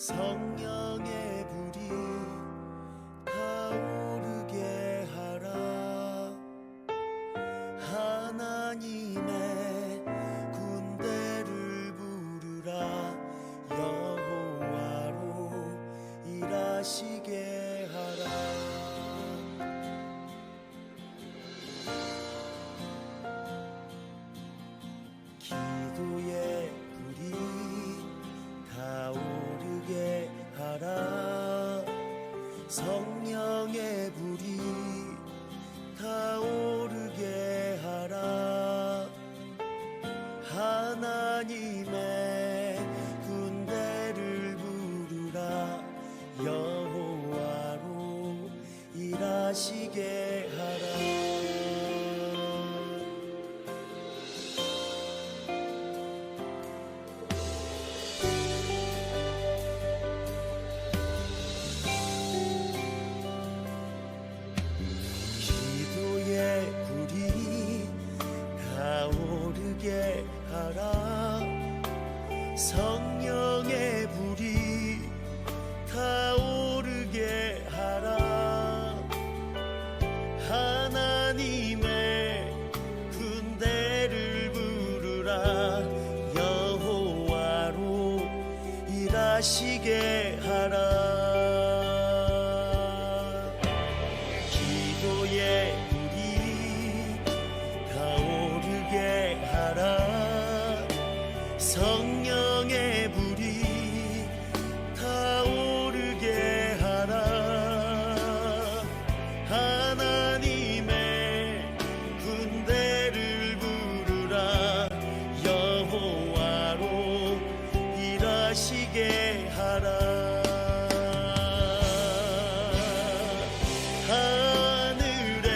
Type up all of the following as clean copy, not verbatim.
성령의 불이 타오르게 하라. 하나님의 군대를 부르라. 여호와로 일하시게 하라. 기도의 불이 타오르게 하라. 성령의 불이 타오르게 하라. 하나님의 군대를 부르라. 여호와로 일하시게 하라. 타오르게 하라. 성령의 불이 타오르게 하라. 하나님의 군대를 부르라. 여호와로 일하시게 하라. 기도의 성령의 불이 타오르게 하라. 하나님의 군대를 부르라. 여호와로 일하시게 하라. 하늘의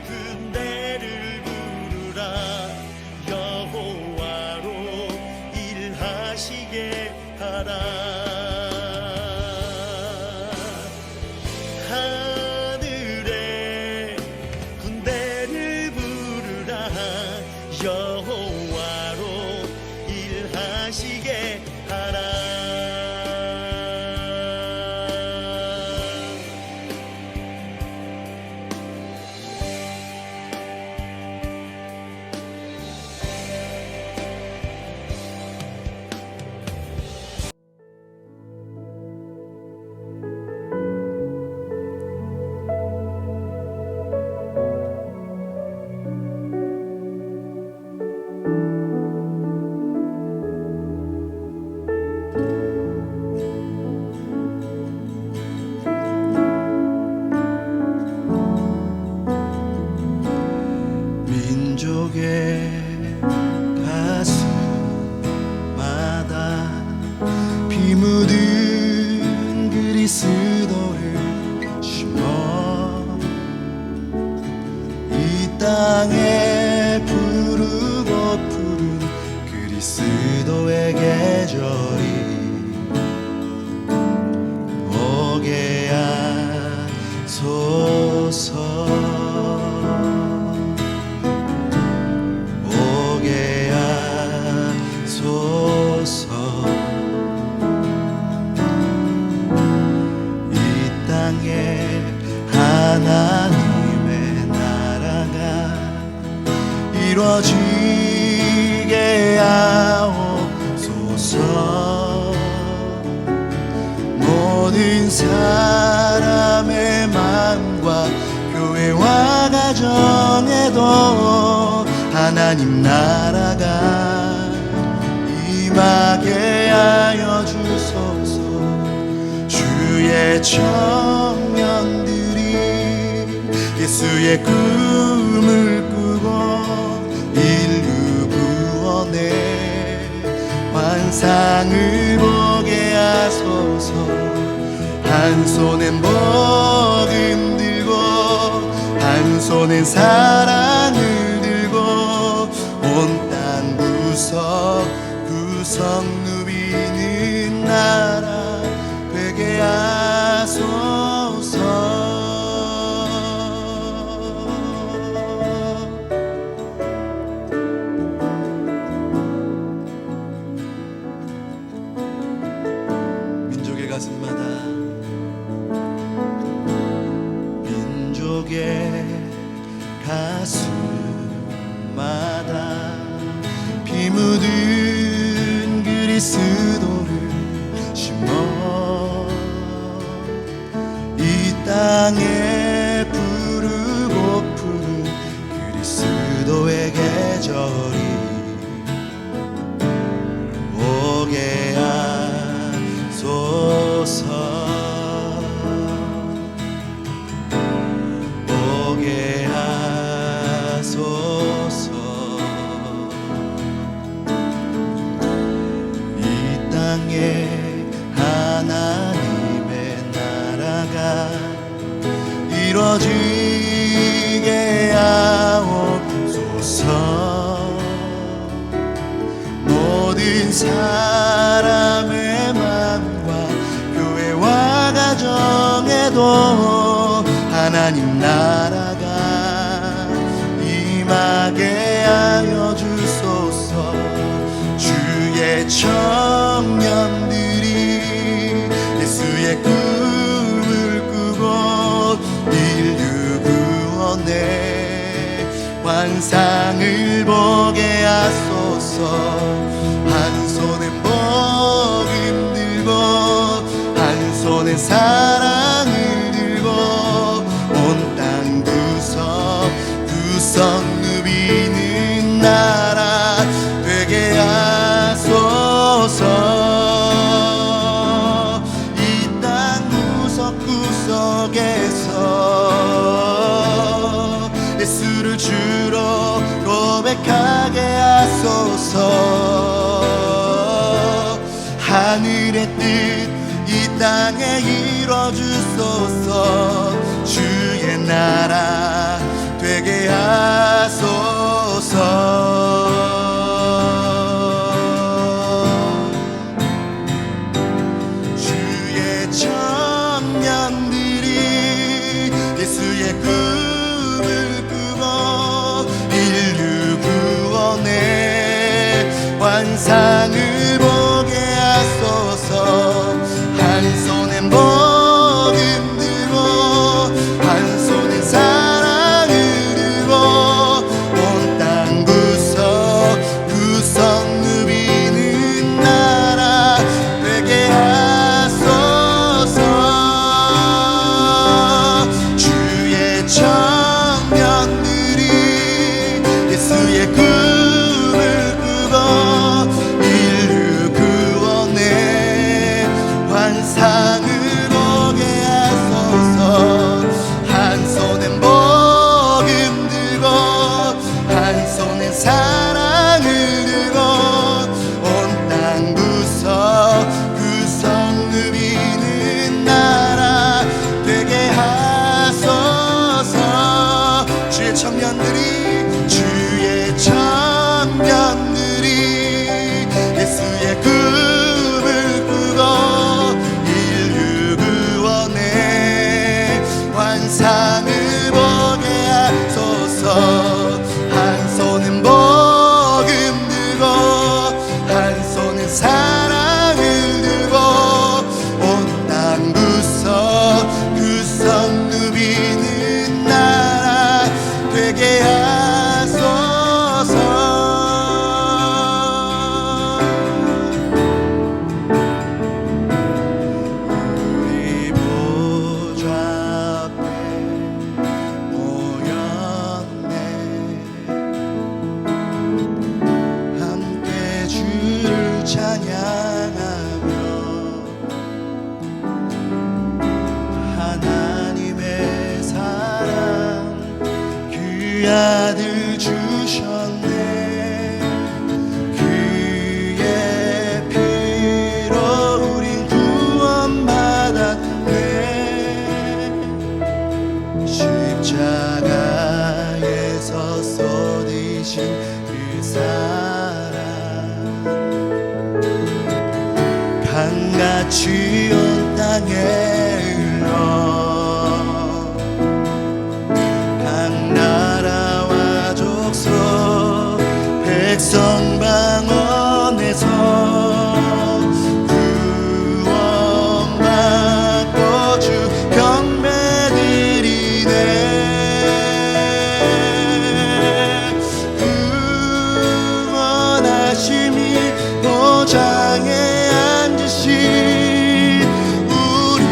군대를 부르라. 일하시게 하라. 하늘의 군대를 부르라. 여호와로 일하시게 하라. 민족의 가슴마다 피 묻은 그리스도를 심어 이 땅에 푸르고 푸른 그리스도의 계절이 오게 하소서. 하나님의 나라가 이루어지게 하옵소서. 모든 사람의 마음과 교회와 가정에도 하나님 나라가 임하게 하여 주소서. 주의 청년들이 예수의 꿈을 꾸고 인류 구원의 환상을 보게 하소서. 한 손엔 복음 들고 한 손엔 사랑을 들고 온 땅 구석구석 누비는 나라 되게 하소서. 주소서. 보게 하소서. 이 땅에 하나님의 나라가 이루어지게 하옵소서. 모든 사람의 마음과 교회와 가정에도 하나님 나라가 임하게 하여 주소서. 주의 청년들이 예수의 꿈을 꾸고 인류 구원의 환상을 보게 하소서. 한 손에 복음 들고 한 손에 사랑을 들고 온 땅 구석구석 누비는 나라 되게 하소서. 이 땅 구석구석에서 예수를 주로 고백하게 하소서. 하늘의 뜻 이 땅에 이뤄주소서. 주의 나라 되게 하소서. 주의 청년들이 예수의 꿈을 꾸고 인류 구원의 환상을 보게 하소서. 한 손엔 복음 들고 한 손엔 사랑을 들고 온 땅 구석구석 누비는 나라 되게 하소서. 주의 청년들이 예수의 꿈을 꾸고 인류 구원의 환상을 보게 하소서. 한 손엔 복음 들고 한 손엔 사랑을 들고 온 땅 구석구석 누비는 나라 되게 하소서. 주의 청년들이 예수의 꿈을 꾸고 인류 구원의 환상을 보게 하소서. 한 손은 복음 들고 한 손은 사랑을 들고 온 땅 구석구석 누비는 나라 되게 하소서. 찬양하며 하나님의 사랑 그 아들 주셨네. 그의 피로 우린 구원받았네. 십자가에서 쏟으신 그 사랑 강같이 온 땅에 흘러 각 나라와 족속 백성 방언에서 구원받고 주 경배드리네. 구원하심이 보좌에 앉으신 우리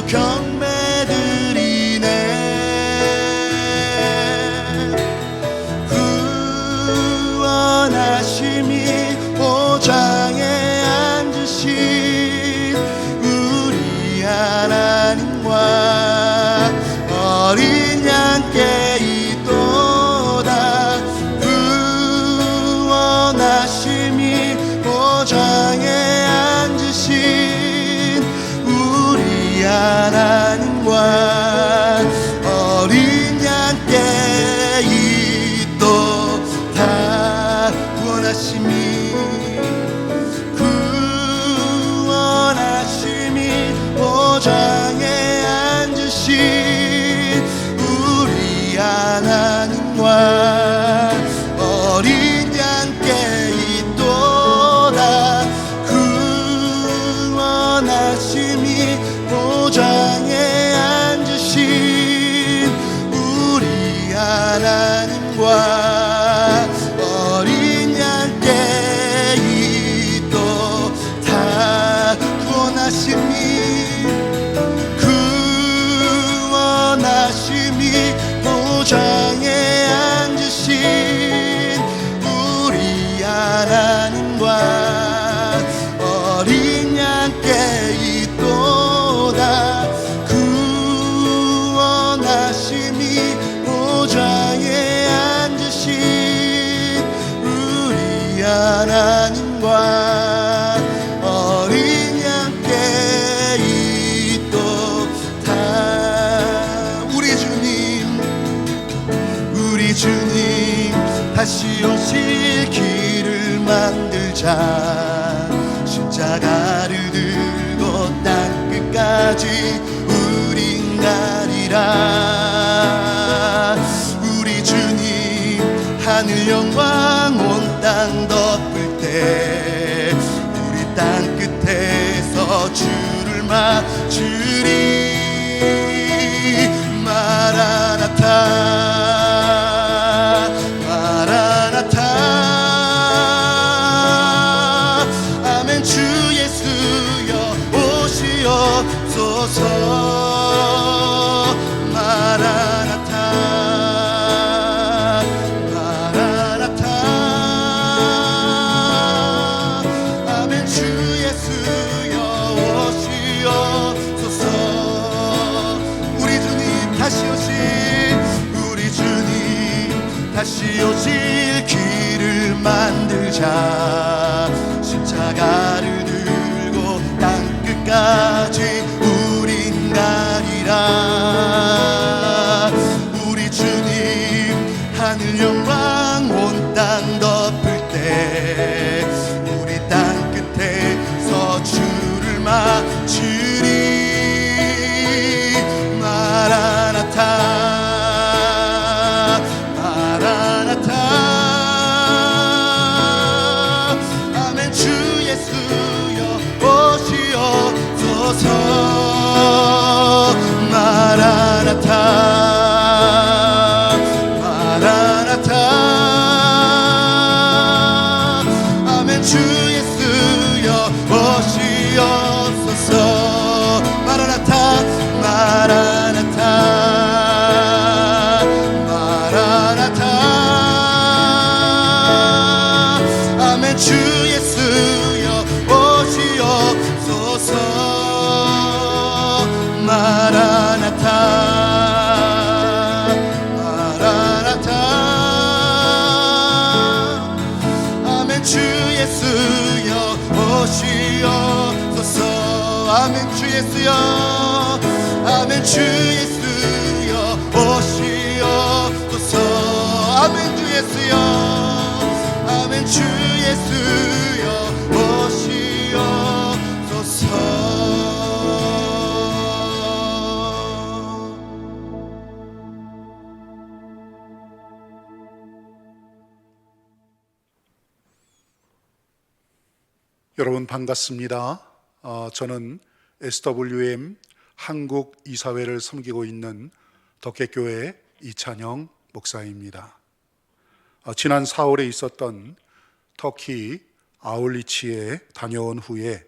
경매드리네. 구원하심이 보좌에 앉으신 우리 하나님과 어린 양께 있도다. 구원하심이 보좌에 앉으신 우리 하나님과 어린 양께 있도다. 구원하심이 보좌에 앉으신 우리 하나님과 어린 양께 있도다. 구원하심이 보좌에 앉으신 우리 하나님과 어린 양께 있도다. 구원하심이 보좌에 앉으신 우리 하나님과 어린 양께 있도다. 구원하심이 보좌에 앉으신 우리 하나님과 어린 양께 있도다. 우리 주님 다시 오실 길을 만들자. 십자가를 들고 땅끝까지 우린 가리라. 우리 주님 하늘 영광 온 땅 덮을 때 우리 땅끝에서 주를 맞으리. 마라나타 마라나타. 아멘. 주 예수여 오시옵소서. 마라나타 마라나타. 아멘. 주 예수여 오시옵소서. 우리 주님 다시 오실 길을 만들자. 십자가를 들고 땅끝까지 우린 가리라. 우리 주님 하늘 영광 온 땅 덮을 때 우리 땅끝에서 주를 맞으리. 마라나타 마라나타. 아멘. 주 예수여 오시옵소서. 마라나타 마라나타. 아멘. 주 예수여 오시옵소서. 마라나타 마라나타 마라나타. 아멘. 주 예수여 오시옵소서. 마라나타 마라나타. 아멘. 주 예수여 오시옵소서. 아멘. 주 예수여. 아멘. 주 예수여 오시옵소서. 아멘. 주 예수여. 아멘. 주 예수여 오시옵소서. 여러분 반갑습니다. 저는 SWM 한국 이사회를 섬기고 있는 덕계교회 이찬영 목사입니다. 지난 4월에 있었던 터키 아울리치에 다녀온 후에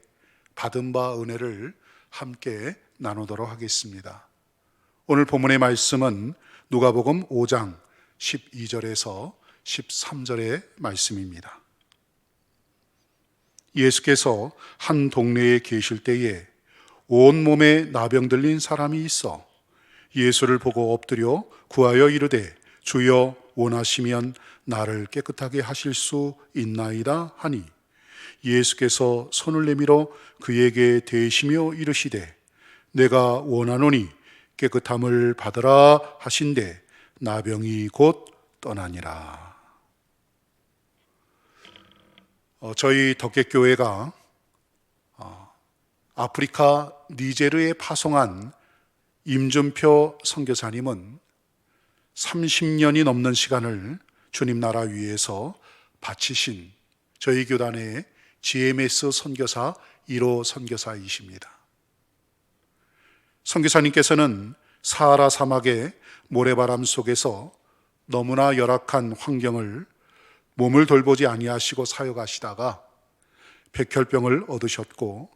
받은 바 은혜를 함께 나누도록 하겠습니다. 오늘 본문의 말씀은 누가복음 5장 12절에서 13절의 말씀입니다. 예수께서 한 동네에 계실 때에 온몸에 나병 들린 사람이 있어 예수를 보고 엎드려 구하여 이르되 주여 원하시면 나를 깨끗하게 하실 수 있나이다 하니 예수께서 손을 내밀어 그에게 대시며 이르시되 내가 원하노니 깨끗함을 받으라 하신대 나병이 곧 떠나니라. 저희 덕객교회가 아프리카 니제르에 파송한 임준표 선교사님은 30년이 넘는 시간을 주님 나라 위에서 바치신 저희 교단의 GMS 선교사 1호 선교사이십니다. 선교사님께서는 사하라 사막의 모래바람 속에서 너무나 열악한 환경을 몸을 돌보지 아니하시고 사역하시다가 백혈병을 얻으셨고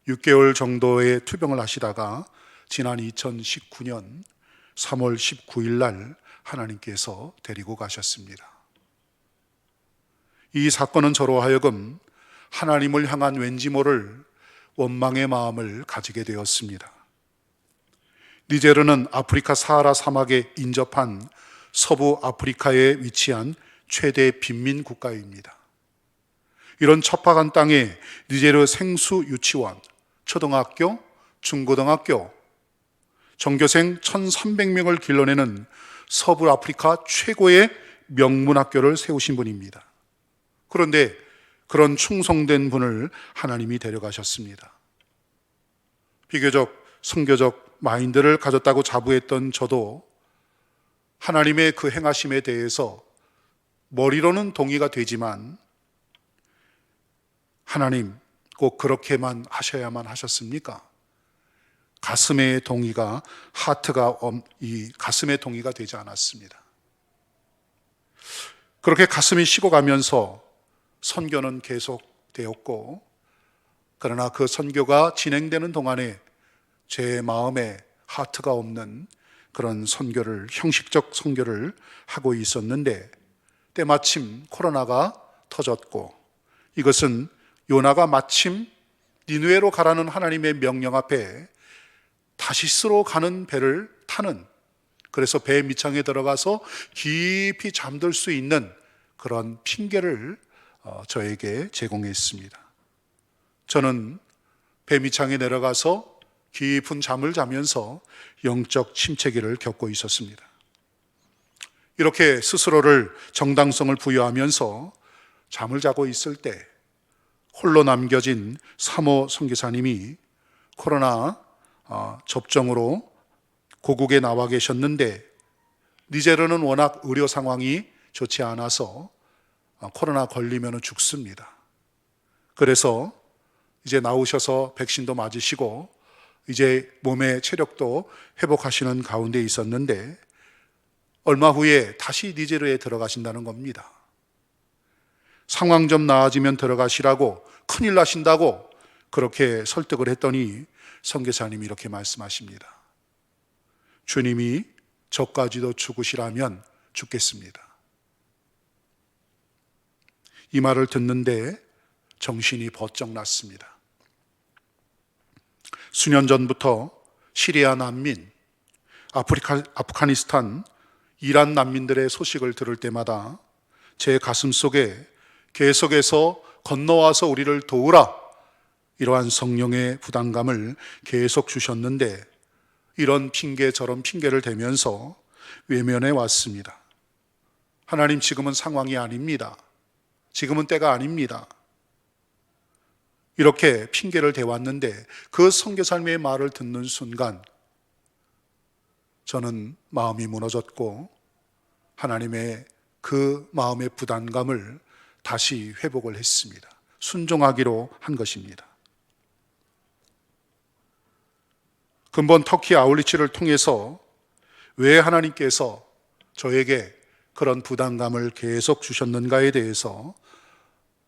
6개월 정도의 투병을 하시다가 지난 2019년 3월 19일 날 하나님께서 데리고 가셨습니다. 이 사건은 저로 하여금 하나님을 향한 왠지 모를 원망의 마음을 가지게 되었습니다. 니제르는 아프리카 사하라 사막에 인접한 서부 아프리카에 위치한 최대 빈민 국가입니다. 이런 척박한 땅에 니제르 생수 유치원, 초등학교, 중고등학교, 전교생 1,300명을 길러내는 서부 아프리카 최고의 명문학교를 세우신 분입니다. 그런데 그런 충성된 분을 하나님이 데려가셨습니다. 비교적 선교적 마인드를 가졌다고 자부했던 저도 하나님의 그 행하심에 대해서 머리로는 동의가 되지만 하나님 꼭 그렇게만 하셔야만 하셨습니까? 가슴의 동의가 가슴의 동의가 되지 않았습니다. 그렇게 가슴이 식어가면서 선교는 계속되었고 그러나 그 선교가 진행되는 동안에 제 마음에 하트가 없는 그런 선교를 형식적 선교를 하고 있었는데 때마침 코로나가 터졌고 이것은 요나가 마침 니느웨로 가라는 하나님의 명령 앞에 다시스로 가는 배를 타는 그래서 배 밑창에 들어가서 깊이 잠들 수 있는 그런 핑계를 저에게 제공했습니다. 저는 배 밑창에 내려가서 깊은 잠을 자면서 영적 침체기를 겪고 있었습니다. 이렇게 스스로를 정당성을 부여하면서 잠을 자고 있을 때 홀로 남겨진 3호 선교사님이 코로나 접종으로 고국에 나와 계셨는데 니제르는 워낙 의료 상황이 좋지 않아서 코로나 걸리면 죽습니다. 그래서 이제 나오셔서 백신도 맞으시고 이제 몸의 체력도 회복하시는 가운데 있었는데 얼마 후에 다시 니제르에 들어가신다는 겁니다. 상황 좀 나아지면 들어가시라고 큰일 나신다고 그렇게 설득을 했더니 선교사님이 이렇게 말씀하십니다. 주님이 저까지도 죽으시라면 죽겠습니다. 이 말을 듣는데 정신이 번쩍 났습니다. 수년 전부터 시리아 난민, 아프가니스탄, 이란 난민들의 소식을 들을 때마다 제 가슴 속에 계속해서 건너와서 우리를 도우라 이러한 성령의 부담감을 계속 주셨는데 이런 핑계 저런 핑계를 대면서 외면해 왔습니다. 하나님 지금은 상황이 아닙니다. 지금은 때가 아닙니다. 이렇게 핑계를 대왔는데 그 선교사님의 말을 듣는 순간 저는 마음이 무너졌고 하나님의 그 마음의 부담감을 다시 회복을 했습니다. 순종하기로 한 것입니다. 근본 터키 아울리치를 통해서 왜 하나님께서 저에게 그런 부담감을 계속 주셨는가에 대해서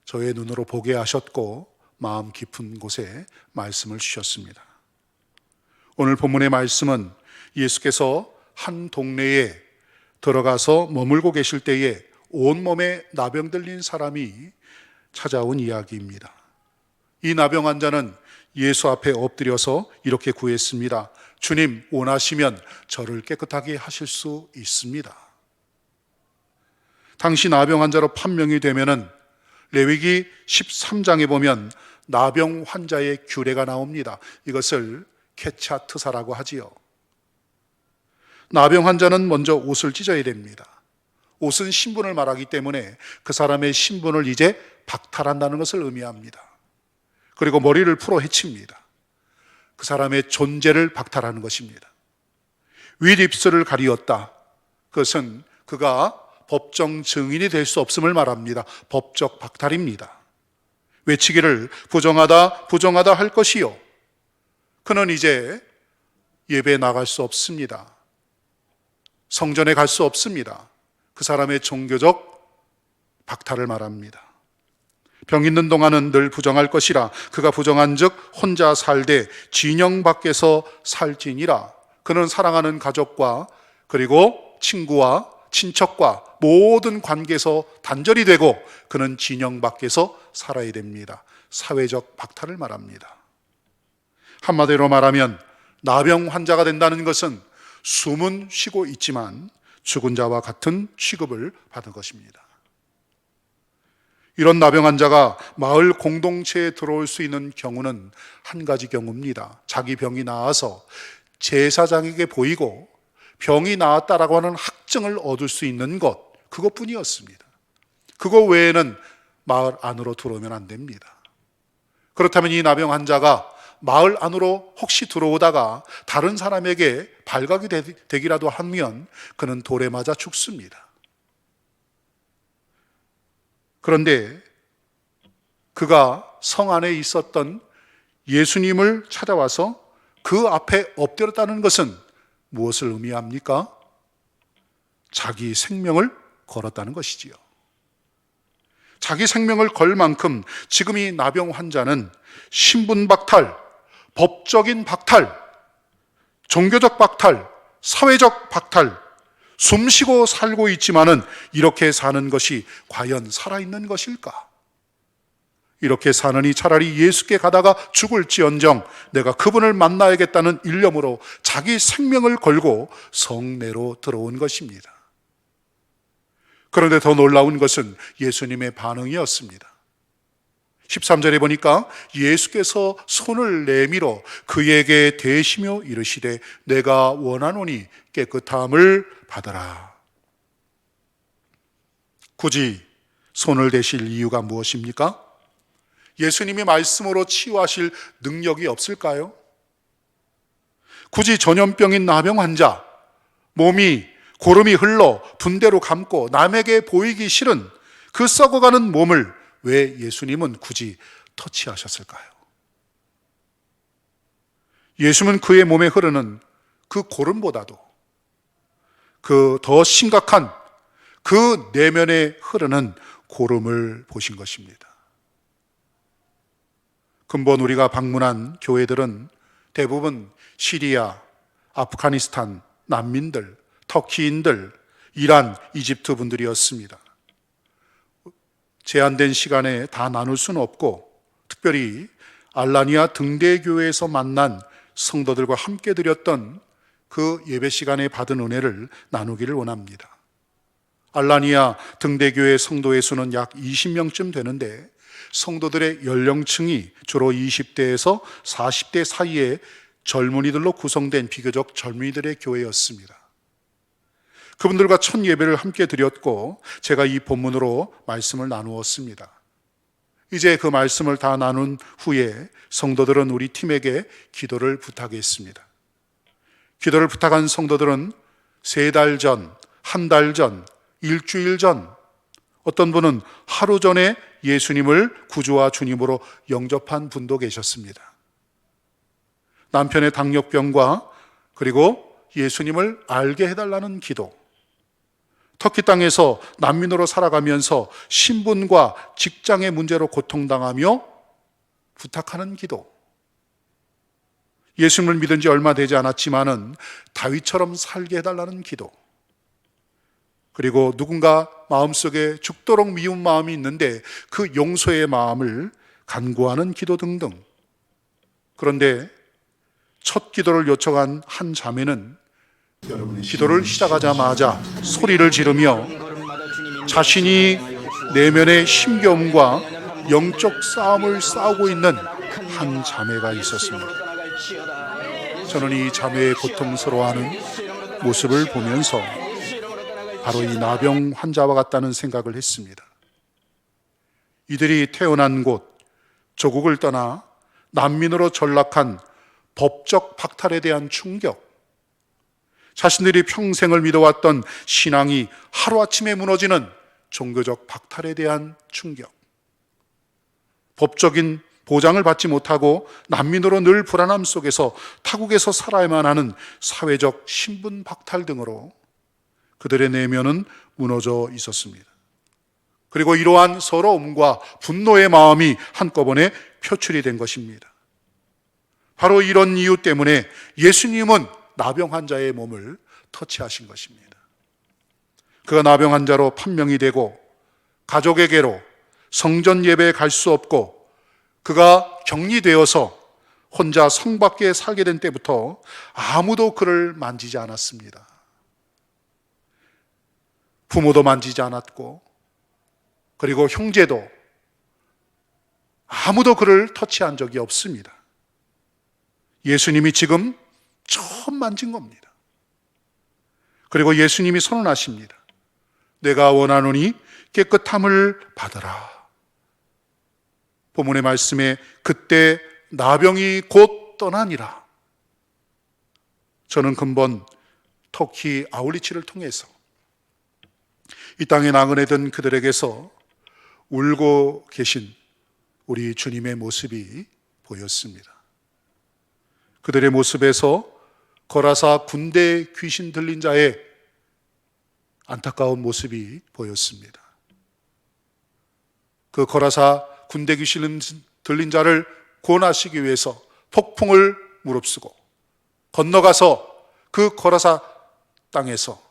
저의 눈으로 보게 하셨고 마음 깊은 곳에 말씀을 주셨습니다. 오늘 본문의 말씀은 예수께서 한 동네에 들어가서 머물고 계실 때에 온몸에 나병 들린 사람이 찾아온 이야기입니다. 이 나병 환자는 예수 앞에 엎드려서 이렇게 구했습니다. 주님, 원하시면 저를 깨끗하게 하실 수 있습니다. 당시 나병 환자로 판명이 되면은 레위기 13장에 보면 나병 환자의 규례가 나옵니다. 이것을 케차트사라고 하지요. 나병 환자는 먼저 옷을 찢어야 됩니다. 옷은 신분을 말하기 때문에 그 사람의 신분을 이제 박탈한다는 것을 의미합니다. 그리고 머리를 풀어 헤칩니다. 그 사람의 존재를 박탈하는 것입니다. 윗입술을 가리었다. 그것은 그가 법정 증인이 될 수 없음을 말합니다. 법적 박탈입니다. 외치기를 부정하다, 부정하다 할 것이요. 그는 이제 예배에 나갈 수 없습니다. 성전에 갈 수 없습니다. 그 사람의 종교적 박탈을 말합니다. 병 있는 동안은 늘 부정할 것이라 그가 부정한 즉 혼자 살되 진영 밖에서 살지니라. 그는 사랑하는 가족과 그리고 친구와 친척과 모든 관계에서 단절이 되고 그는 진영 밖에서 살아야 됩니다. 사회적 박탈을 말합니다. 한마디로 말하면 나병 환자가 된다는 것은 숨은 쉬고 있지만 죽은 자와 같은 취급을 받은 것입니다. 이런 나병 환자가 마을 공동체에 들어올 수 있는 경우는 한 가지 경우입니다. 자기 병이 나아서 제사장에게 보이고 병이 나았다라고 하는 확증을 얻을 수 있는 것, 그것뿐이었습니다. 그거 외에는 마을 안으로 들어오면 안 됩니다. 그렇다면 이 나병 환자가 마을 안으로 혹시 들어오다가 다른 사람에게 발각이 되기라도 하면 그는 돌에 맞아 죽습니다. 그런데 그가 성 안에 있었던 예수님을 찾아와서 그 앞에 엎드렸다는 것은 무엇을 의미합니까? 자기 생명을 걸었다는 것이지요. 자기 생명을 걸 만큼 지금 이 나병 환자는 신분 박탈, 법적인 박탈, 종교적 박탈, 사회적 박탈, 숨쉬고 살고 있지만은 이렇게 사는 것이 과연 살아있는 것일까? 이렇게 사느니 차라리 예수께 가다가 죽을지언정 내가 그분을 만나야겠다는 일념으로 자기 생명을 걸고 성내로 들어온 것입니다. 그런데 더 놀라운 것은 예수님의 반응이었습니다. 13절에 보니까 예수께서 손을 내밀어 그에게 대시며 이르시되 내가 원하노니 깨끗함을 받으라. 굳이 손을 대실 이유가 무엇입니까? 예수님이 말씀으로 치유하실 능력이 없을까요? 굳이 전염병인 나병 환자, 몸이 고름이 흘러 분대로 감고 남에게 보이기 싫은 그 썩어가는 몸을 왜 예수님은 굳이 터치하셨을까요? 예수님은 그의 몸에 흐르는 그 고름보다도 그 더 심각한 그 내면에 흐르는 고름을 보신 것입니다. 근본 우리가 방문한 교회들은 대부분 시리아, 아프가니스탄, 난민들, 터키인들, 이란, 이집트 분들이었습니다. 제한된 시간에 다 나눌 수는 없고 특별히 알라니아 등대교회에서 만난 성도들과 함께 드렸던 그 예배 시간에 받은 은혜를 나누기를 원합니다. 알라니아 등대교회 성도의 수는 약 20명쯤 되는데 성도들의 연령층이 주로 20대에서 40대 사이의 젊은이들로 구성된 비교적 젊은이들의 교회였습니다. 그분들과 첫 예배를 함께 드렸고 제가 이 본문으로 말씀을 나누었습니다. 이제 그 말씀을 다 나눈 후에 성도들은 우리 팀에게 기도를 부탁했습니다. 기도를 부탁한 성도들은 3달 전, 한 달 전, 일주일 전, 어떤 분은 하루 전에 예수님을 구주와 주님으로 영접한 분도 계셨습니다. 남편의 당뇨병과 그리고 예수님을 알게 해달라는 기도, 터키 땅에서 난민으로 살아가면서 신분과 직장의 문제로 고통당하며 부탁하는 기도, 예수님을 믿은 지 얼마 되지 않았지만은 다윗처럼 살게 해달라는 기도, 그리고 누군가 마음속에 죽도록 미운 마음이 있는데 그 용서의 마음을 간구하는 기도 등등. 그런데 첫 기도를 요청한 한 자매는 기도를 시작하자마자 소리를 지르며 자신이 내면의 힘겨움과 영적 싸움을 싸우고 있는 한 자매가 있었습니다. 저는 이 자매의 고통스러워하는 모습을 보면서 바로 이 나병 환자와 같다는 생각을 했습니다. 이들이 태어난 곳, 조국을 떠나 난민으로 전락한 법적 박탈에 대한 충격, 자신들이 평생을 믿어왔던 신앙이 하루아침에 무너지는 종교적 박탈에 대한 충격, 법적인 보장을 받지 못하고 난민으로 늘 불안함 속에서 타국에서 살아야만 하는 사회적 신분 박탈 등으로 그들의 내면은 무너져 있었습니다. 그리고 이러한 서러움과 분노의 마음이 한꺼번에 표출이 된 것입니다. 바로 이런 이유 때문에 예수님은 나병 환자의 몸을 터치하신 것입니다. 그가 나병 환자로 판명이 되고 가족에게로 성전 예배에 갈 수 없고 그가 격리되어서 혼자 성 밖에 살게 된 때부터 아무도 그를 만지지 않았습니다. 부모도 만지지 않았고, 그리고 형제도 아무도 그를 터치한 적이 없습니다. 예수님이 지금 처음 만진 겁니다. 그리고 예수님이 선언하십니다. 내가 원하노니 깨끗함을 받으라. 본문의 말씀에 그때 나병이 곧 떠나니라. 저는 근본 터키 아울리치를 통해서 이 땅에 나그네 든 그들에게서 울고 계신 우리 주님의 모습이 보였습니다. 그들의 모습에서 거라사 군대 귀신 들린 자의 안타까운 모습이 보였습니다. 그 거라사 군대 귀신 들린 자를 구원하시기 위해서 폭풍을 무릅쓰고 건너가서 그 거라사 땅에서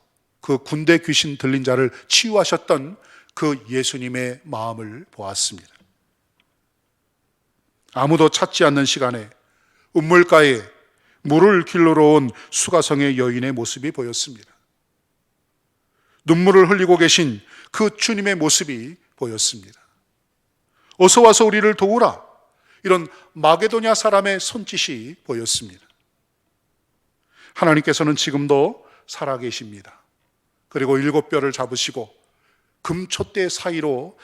그 군대 귀신 들린 자를 치유하셨던 그 예수님의 마음을 보았습니다. 아무도 찾지 않는 시간에 우물가에 물을 길러러 온 수가성의 여인의 모습이 보였습니다. 눈물을 흘리고 계신 그 주님의 모습이 보였습니다. 어서 와서 우리를 도우라, 이런 마게도냐 사람의 손짓이 보였습니다. 하나님께서는 지금도 살아계십니다. 그리고 7뼈를 잡으시고 금촛대 사이로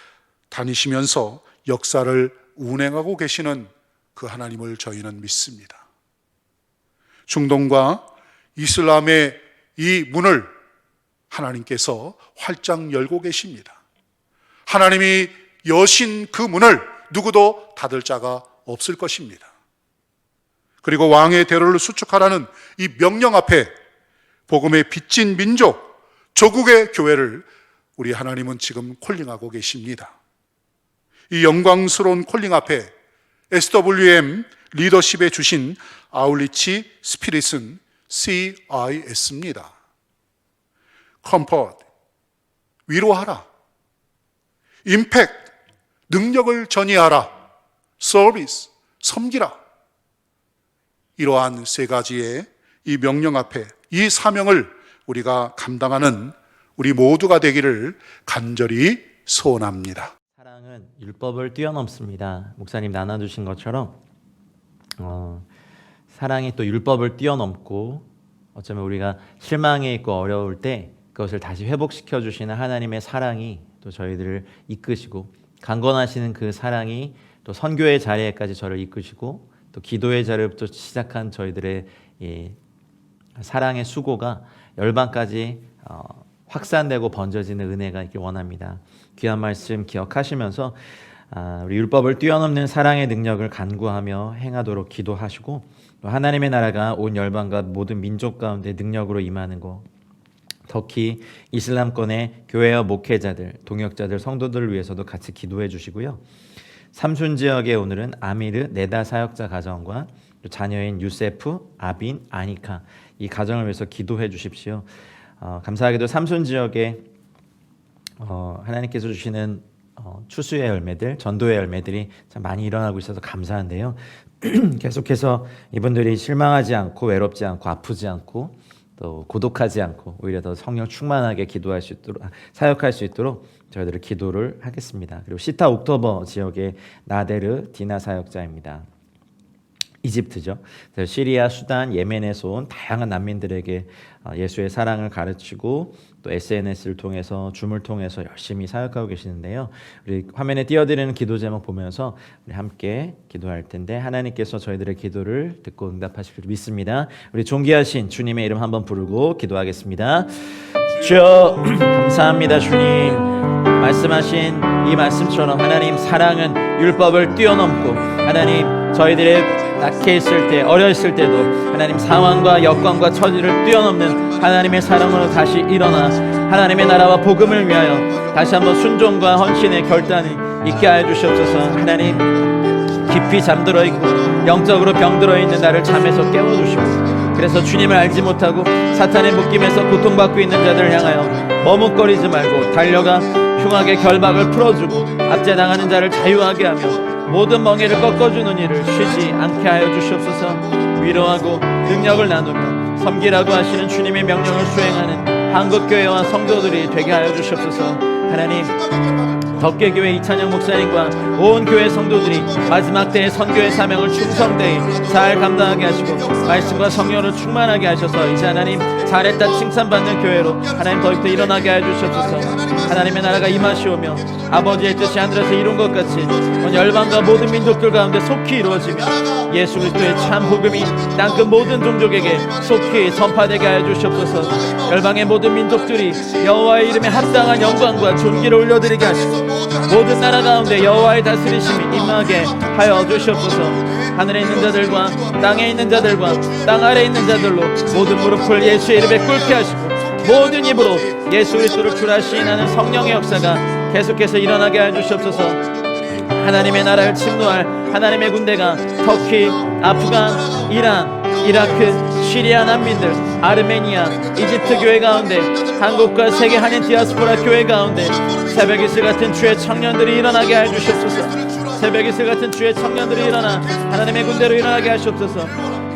다니시면서 역사를 운행하고 계시는 그 하나님을 저희는 믿습니다. 중동과 이슬람의 이 문을 하나님께서 활짝 열고 계십니다. 하나님이 여신 그 문을 누구도 닫을 자가 없을 것입니다. 그리고 왕의 대로를 수축하라는 이 명령 앞에 복음의 빚진 민족, 조국의 교회를 우리 하나님은 지금 콜링하고 계십니다. 이 영광스러운 콜링 앞에 SWM 리더십에 주신 아울리치 스피릿은 CIS입니다. 컴포트, 위로하라. 임팩트, 능력을 전이하라. 서비스, 섬기라. 이러한 세 가지의 이 명령 앞에 이 사명을 우리가 감당하는 우리 모두가 되기를 간절히 소원합니다. 사랑은 율법을 뛰어넘습니다. 목사님 나눠주신 것처럼 사랑이 또 율법을 뛰어넘고 어쩌면 우리가 실망해 있고 어려울 때 그것을 다시 회복시켜 주시는 하나님의 사랑이 또 저희들을 이끄시고, 강건하시는 그 사랑이 또 선교의 자리에까지 저를 이끄시고, 또 기도의 자리부터 시작한 저희들의 사랑의 수고가 열방까지 확산되고 번져지는 은혜가 있길 원합니다. 귀한 말씀 기억하시면서 우리 율법을 뛰어넘는 사랑의 능력을 간구하며 행하도록 기도하시고, 또 하나님의 나라가 온 열방과 모든 민족 가운데 능력으로 임하는 것, 특히 이슬람권의 교회와 목회자들, 동역자들, 성도들을 위해서도 같이 기도해 주시고요. 삼순 지역에 오늘은 아미르 네다 사역자 가정과 자녀인 유세프, 아빈, 아니카 이 가정을 위해서 기도해 주십시오. 감사하게도 삼손 지역에 하나님께서 주시는 추수의 열매들, 전도의 열매들이 참 많이 일어나고 있어서 감사한데요. 계속해서 이분들이 실망하지 않고 외롭지 않고 아프지 않고 또 고독하지 않고 오히려 더 성령 충만하게 기도할 수 있도록 사역할 수 있도록 저희들을 기도를 하겠습니다. 그리고 시타 옥토버 지역의 나데르 디나 사역자입니다. 이집트죠. 시리아, 수단, 예멘에서 온 다양한 난민들에게 예수의 사랑을 가르치고 또 SNS를 통해서 줌을 통해서 열심히 사역하고 계시는데요. 우리 화면에 띄워드리는 기도 제목 보면서 우리 함께 기도할 텐데 하나님께서 저희들의 기도를 듣고 응답하실 줄 믿습니다. 우리 존귀하신 주님의 이름 한번 부르고 기도하겠습니다. 주여 감사합니다. 주님 말씀하신 이 말씀처럼 하나님 사랑은 율법을 뛰어넘고 하나님 저희들의 낙해 있을 때 어렸을 때도 하나님 상황과 여건과 처지를 뛰어넘는 하나님의 사랑으로 다시 일어나 하나님의 나라와 복음을 위하여 다시 한번 순종과 헌신의 결단이 있게 하여 주시옵소서. 하나님 깊이 잠들어 있고 영적으로 병들어 있는 나를 잠에서 깨워주시고 그래서 주님을 알지 못하고 사탄의 묶임에서 고통받고 있는 자들을 향하여 머뭇거리지 말고 달려가 흉악의 결박을 풀어주고 압제당하는 자를 자유하게 하며 모든 멍에를 꺾어주는 일을 쉬지 않게 하여 주시옵소서. 위로하고 능력을 나누며 섬기라고 하시는 주님의 명령을 수행하는 한국교회와 성도들이 되게 하여 주시옵소서. 하나님 덕계교회 이찬영 목사님과 온 교회 성도들이 마지막 때의 선교의 사명을 충성되이 잘 감당하게 하시고 말씀과 성령으로 충만하게 하셔서 이제 하나님 잘했다 칭찬받는 교회로 하나님 더욱더 일어나게 하여 주시옵소서. 하나님의 나라가 임하시오며 아버지의 뜻이 하늘에서 이룬 것 같이 온 열방과 모든 민족들 가운데 속히 이루어지며 예수 그리스도의 참 복음이 땅끝 모든 종족에게 속히 전파되게 하여 주시옵소서. 열방의 모든 민족들이 여호와의 이름에 합당한 영광과 존귀를 올려드리게 하시고 모든 나라 가운데 여호와의 다스리심이 임하게 하여 주시옵소서. 하늘에 있는 자들과 땅에 있는 자들과 땅 아래에 있는 자들로 모든 무릎을 예수의 이름에 꿇게 하시고 모든 입으로 예수 그리스도를 주라 시인하는 성령의 역사가 계속해서 일어나게 하여 주시옵소서. 하나님의 나라를 침노할 하나님의 군대가 터키, 아프간, 이란, 이라크, 시리아 난민들, 아르메니아, 이집트 교회 가운데 한국과 세계 한인 디아스포라 교회 가운데 새벽 이슬 같은 주의 청년들이 일어나게 하여 주시옵소서. 새벽 이슬 같은 주의 청년들이 일어나 하나님의 군대로 일어나게 하시옵소서.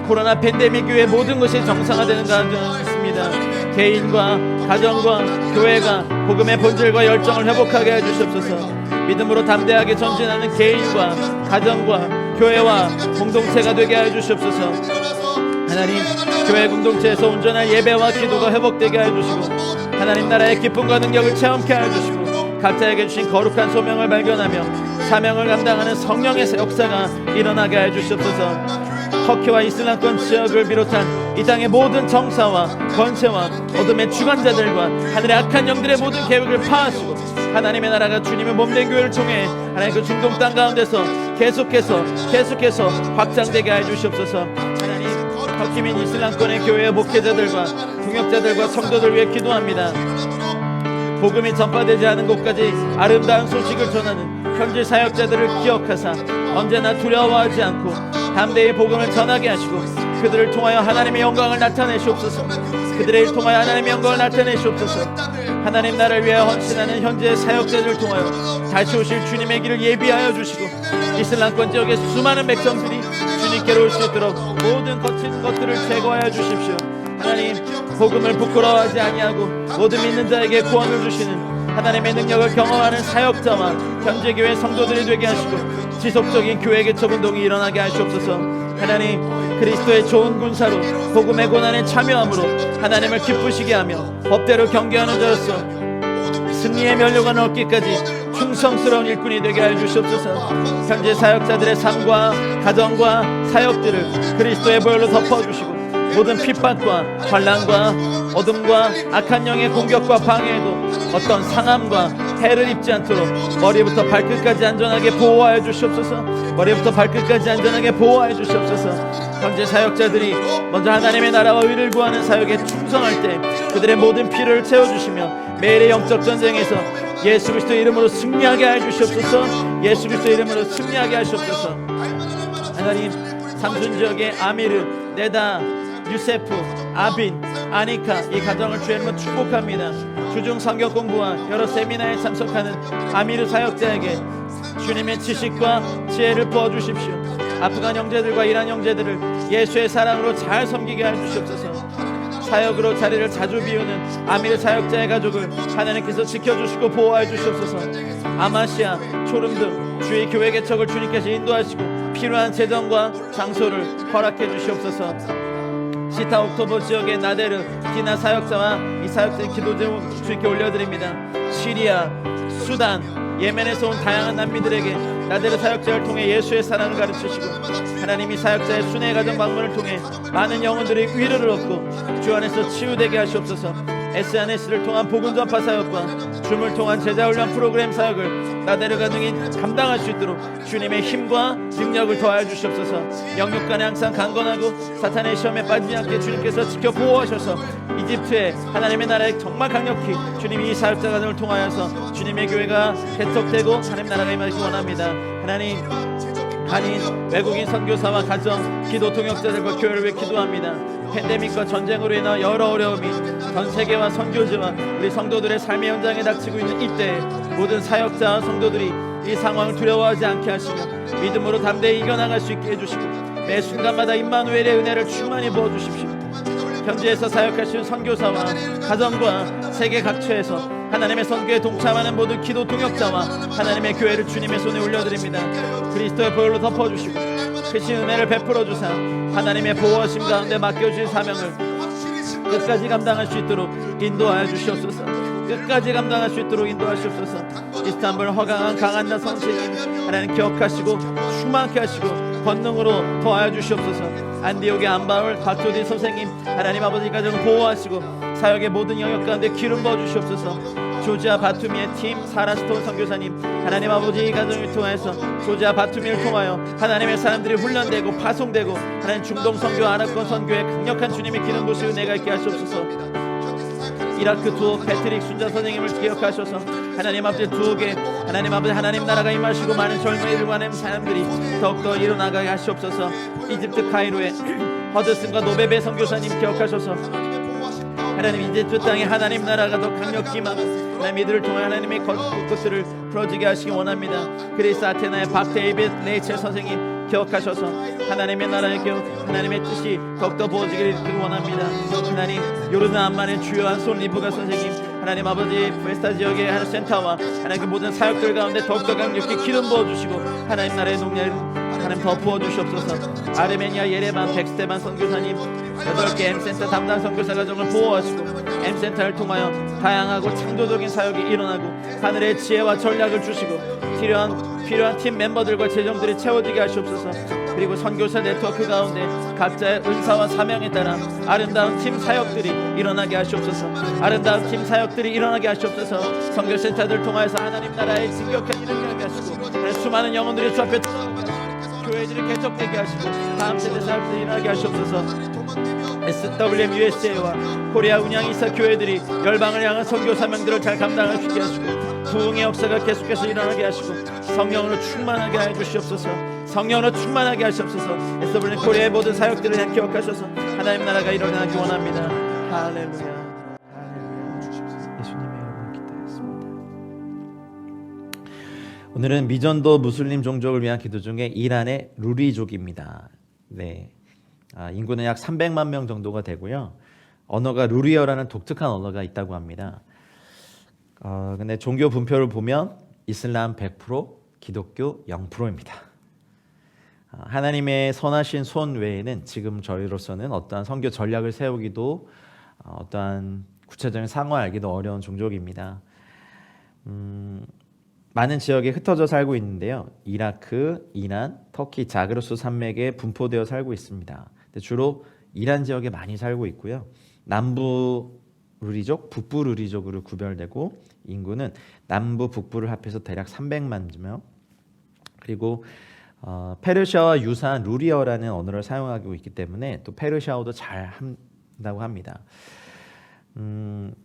코로나 팬데믹 이후에 모든 것이 정상화되는 가운데 있습니다. 개인과 가정과 교회가 복음의 본질과 열정을 회복하게 해주시옵소서. 믿음으로 담대하게 전진하는 개인과 가정과 교회와 공동체가 되게 해주시옵소서. 하나님 교회 공동체에서 온전한 예배와 기도가 회복되게 해주시고 하나님 나라의 기쁨과 능력을 체험케 해주시고 각자에게 주신 거룩한 소명을 발견하며 사명을 감당하는 성령의 역사가 일어나게 해주시옵소서. 터키와 이슬람권 지역을 비롯한 이 땅의 모든 정사와 권세와 어둠의 주관자들과 하늘의 악한 영들의 모든 계획을 파하시고 하나님의 나라가 주님의 몸된 교회를 통해 하나님 그 중동 땅 가운데서 계속해서 확장되게 해 주시옵소서. 하나님 터키 및 이슬람권의 교회의 목회자들과 동역자들과 성도들 위해 기도합니다. 복음이 전파되지 않은 곳까지 아름다운 소식을 전하는 현지 사역자들을 기억하사 언제나 두려워하지 않고 담대히 복음을 전하게 하시고 그들을 통하여 하나님의 영광을 나타내시옵소서. 그들을 통하여 하나님의 영광을 나타내시옵소서. 하나님 나라를 위하여 헌신하는 현재 사역자들을 통하여 다시 오실 주님의 길을 예비하여 주시고 이슬람권 지역의 수많은 백성들이 주님께로 올 수 있도록 모든 거친 것들을 제거하여 주십시오. 하나님 복음을 부끄러워하지 아니하고 모든 믿는 자에게 구원을 주시는 하나님의 능력을 경험하는 사역자와 현재교회 성도들이 되게 하시고 지속적인 교회 개척 운동이 일어나게 하시옵소서. 하나님 그리스도의 좋은 군사로 복음의 고난에 참여함으로 하나님을 기쁘시게 하며 법대로 경계하는 자로서 승리의 면류관을 얻기까지 충성스러운 일꾼이 되게 하여 주시옵소서. 현재 사역자들의 삶과 가정과 사역들을 그리스도의 보혈로 덮어주시고 모든 핍박과 환난과 어둠과 악한 영의 공격과 방해에도 어떤 상함과 해를 입지 않도록 머리부터 발끝까지 안전하게 보호하여 주시옵소서. 머리부터 발끝까지 안전하게 보호하여 주시옵소서. 현재 사역자들이 먼저 하나님의 나라와 의를 구하는 사역에 충성할 때 그들의 모든 피를 채워주시며 매일의 영적 전쟁에서 예수 그리스도의 이름으로 승리하게 하여 주시옵소서. 예수 그리스도의 이름으로 승리하게 하시옵소서. 하나님 삼순 지역의 아미르, 네다, 유세프, 아빈, 아니카 이 가정을 주의 이름으로 축복합니다. 주중 성경 공부와 여러 세미나에 참석하는 아미르 사역자에게 주님의 지식과 지혜를 부어주십시오. 아프간 형제들과 이란 형제들을 예수의 사랑으로 잘 섬기게 해주시옵소서. 사역으로 자리를 자주 비우는 아미르 사역자의 가족을 하나님께서 지켜주시고 보호해 주시옵소서. 아마시아, 초름 등 주의 교회 개척을 주님께서 인도하시고 필요한 재정과 장소를 허락해 주시옵소서. 시타 옥토버 지역의 나데르, 디나 사역자와 이 사역자의 기도 제목 주님께 올려드립니다. 시리아, 수단, 예멘에서 온 다양한 난민들에게 나데르 사역자를 통해 예수의 사랑을 가르치시고 하나님이 사역자의 순회 가정 방문을 통해 많은 영혼들이 위로를 얻고 주 안에서 치유되게 하시옵소서. SNS를 통한 복음 전파 사역과 줌을 통한 제자훈련 프로그램 사역을 나데르 가정이 감당할 수 있도록 주님의 힘과 능력을 더하여 주시옵소서. 영육간에 항상 강건하고 사탄의 시험에 빠지지 않게 주님께서 지켜 보호하셔서 이집트에 하나님의 나라에 정말 강력히 주님이 이 사역자 가정을 통하여서 주님의 교회가 개척되고 하나님 나라가 임하기 원합니다. 하나님, 한인, 외국인 선교사와 가정, 기도 동역자들과 교회를 위해 기도합니다. 팬데믹과 전쟁으로 인한 여러 어려움이 전 세계와 선교지와 우리 성도들의 삶의 현장에 닥치고 있는 이때에 모든 사역자와 성도들이 이 상황을 두려워하지 않게 하시며 믿음으로 담대히 이겨나갈 수 있게 해주시고 매 순간마다 임마누엘의 은혜를 충만히 부어주십시오. 현지에서 사역하시는 선교사와 가정과 세계 각처에서 하나님의 선교에 동참하는 모든 기도 동역자와 하나님의 교회를 주님의 손에 올려드립니다. 그리스도의 보혈로 덮어주시고 크신 은혜를 베풀어 주사 하나님의 보호하심 가운데 맡겨주신 사명을 끝까지 감당할 수 있도록 인도하여 주시옵소서. 끝까지 감당할 수 있도록 인도하시옵소서. 이스탄불 허강한 강한 나 선생님 하나님 기억하시고 충만케 하시고 권능으로 더하여 주시옵소서. 안디옥의 안바울 박조디 선생님 하나님 아버지 가정을 보호하시고 사역의 모든 영역 가운데 기름 부어 주시옵소서. 조지아 바투미의 팀 사라스톤 선교사님 하나님 아버지 이 가정을 통해서 조지아 바투미를 통하여 하나님의 사람들이 훈련되고 파송되고 하나님 중동 선교 아랍권 선교에 강력한 주님의 기름 부으시고 은혜가 있게 하시옵소서. 이라크 두옥 패트릭 순자 선생님을 기억하셔서 하나님 아버지 두옥에 하나님 아버지 하나님 나라가 임하시고 많은 젊은이들과 하나님 사람들이 더욱더 일어나가게 하시옵소서. 이집트 카이로에 허드슨과 노베베 선교사님 기억하셔서 하나님 이집트 땅에 하나님 나라가 더 강력히 임하고 하나님 이들을 통해 하나님의 것들을 풀어지게 하시기 원합니다. 그리스 아테나의 박데이빗 레이첼 선생님 기억하셔서 하나님의 나라의 기억 하나님의 뜻이 더욱더 부어지기를 원합니다. 하나님 요르단 암만의 주요한 손 리브가 선생님 하나님 아버지 웨스타 지역의 하나님 센터와 하나님 그 모든 사역들 가운데 더욱더 강력히 기름 부어주시고 하나님 나라의 농야를 하나님 더 부어주시옵소서. 아르메니아 예레반 백스테반 선교사님 8개 M센터 담당 선교사 가정을 보호하시고 M센터를 통하여 다양하고 창조적인 사역이 일어나고 하늘의 지혜와 전략을 주시고 필요한 팀 멤버들과 재정들이 채워지게 하시옵소서. 그리고 선교사 네트워크 가운데 각자의 은사와 사명에 따라 아름다운 팀 사역들이 일어나게 하시옵소서. 아름다운 팀 사역들이 일어나게 하시옵소서. 선교센터들 통하여서 하나님 나라의 진격한 일을 일어나게 하시고 수많은 영혼들이 주 앞에 교회들이 개척되게 하시고 다음 세대 사역들이 일어나게 하시옵소서. SWM USA와 코리아 운양이사 교회들이 열방을 향한 선교 사명들을 잘 감당할 수 있게 하시고 부흥의 역사가 계속해서 일어나게 하시고 성령으로 충만하게 해 주시옵소서. 성령으로 충만하게 하시옵소서. SWM 코리아의 모든 사역들을 향 기억하셔서 하나님 나라가 일어나기 원합니다. 할렐루야. 할렐루야. 예수님의 이름으로 기도했습니다. 오늘은 미전도 무슬림 종족을 위한 기도 중에 이란의 루리족입니다. 네. 인구는 약 300만 명 정도가 되고요. 언어가 루리어라는 독특한 언어가 있다고 합니다. 근데 종교 분표를 보면 이슬람 100%, 기독교 0%입니다. 하나님의 선하신 손 외에는 지금 저희로서는 어떠한 선교 전략을 세우기도 어떠한 구체적인 상황을 알기도 어려운 종족입니다. 많은 지역에 흩어져 살고 있는데요. 이라크, 이란, 터키, 자그로스 산맥에 분포되어 살고 있습니다. 주로 이란 지역에 많이 살고 있고요. 남부 루리족, 북부 루리족으로 구별되고 인구는 남부, 북부를 합해서 대략 300만 명. 그리고 페르시아와 유사한 루리어라는 언어를 사용하고 있기 때문에 또 페르시아어도 잘 한다고 합니다.